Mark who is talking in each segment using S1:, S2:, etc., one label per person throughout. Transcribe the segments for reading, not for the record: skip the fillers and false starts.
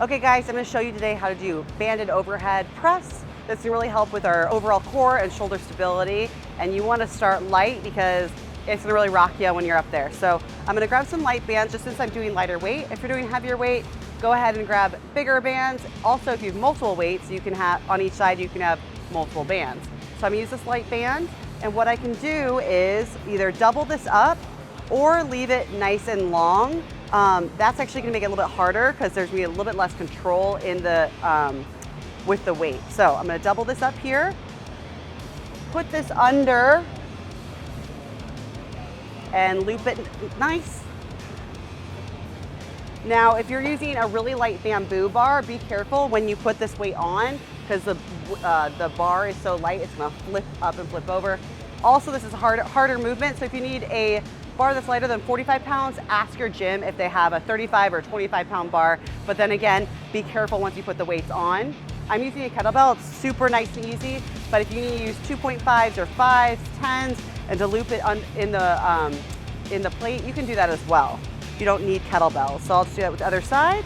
S1: Okay guys, I'm gonna show you today how to do banded overhead press. This can really help with our overall core and shoulder stability. And you wanna start light because it's gonna really rock you when you're up there. So I'm gonna grab some light bands just since I'm doing lighter weight. If you're doing heavier weight, go ahead and grab bigger bands. Also, if you have multiple weights, you can have, on each side, you can have multiple bands. So I'm gonna use this light band, and what I can do is either double this up or leave it nice and long. That's actually gonna make it a little bit harder because there's gonna be a little bit less control in the, with the weight. So I'm gonna double this up here, put this under, and loop it nice. Now, if you're using a really light bamboo bar, be careful when you put this weight on because the bar is so light, it's gonna flip up and flip over. Also, this is a harder movement, so if you need a bar that's lighter than 45 pounds, ask your gym if they have a 35 or 25-pound bar. But then again, be careful once you put the weights on. I'm using a kettlebell, it's super nice and easy, but if you need to use 2.5s or 5s, 10s, and to loop it in the plate, you can do that as well. You don't need kettlebells. So I'll just do that with the other side.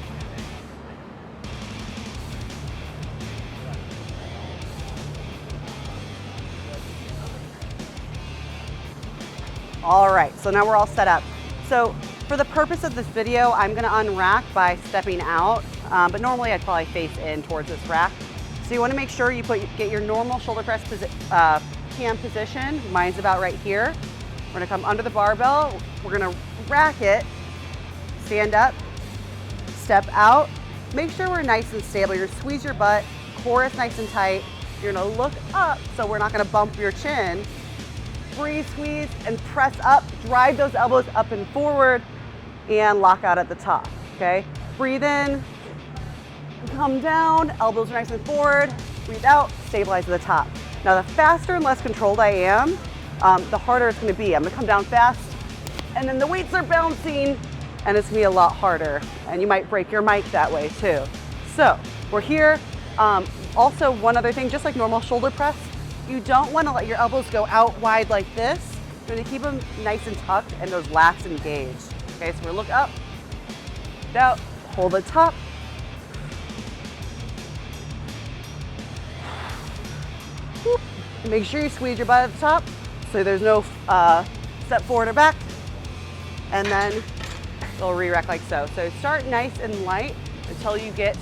S1: All right, so now we're all set up. So for the purpose of this video, I'm gonna unrack by stepping out, but normally I'd probably face in towards this rack. So you wanna make sure you get your normal shoulder press hand position. Mine's about right here. We're gonna come under the barbell. We're gonna rack it, stand up, step out. Make sure we're nice and stable. You're gonna squeeze your butt, core is nice and tight. You're gonna look up, so we're not gonna bump your chin. Breathe, squeeze, and press up. Drive those elbows up and forward, and lock out at the top, okay? Breathe in, come down, elbows are nice and forward. Breathe out, stabilize at the top. Now, the faster and less controlled I am, the harder it's gonna be. I'm gonna come down fast, and then the weights are bouncing, and it's gonna be a lot harder. And you might break your mic that way too. So, we're here. Also, one other thing, just like normal shoulder press, you don't want to let your elbows go out wide like this. You're going to keep them nice and tucked and those lats engaged. Okay, so we're gonna look up, out, hold the top. Make sure you squeeze your butt at the top so there's no step forward or back. And then it'll re-rack like so. So start nice and light until you get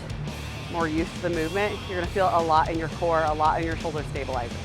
S1: more used to the movement. You're gonna feel a lot in your core, a lot in your shoulder stabilizer.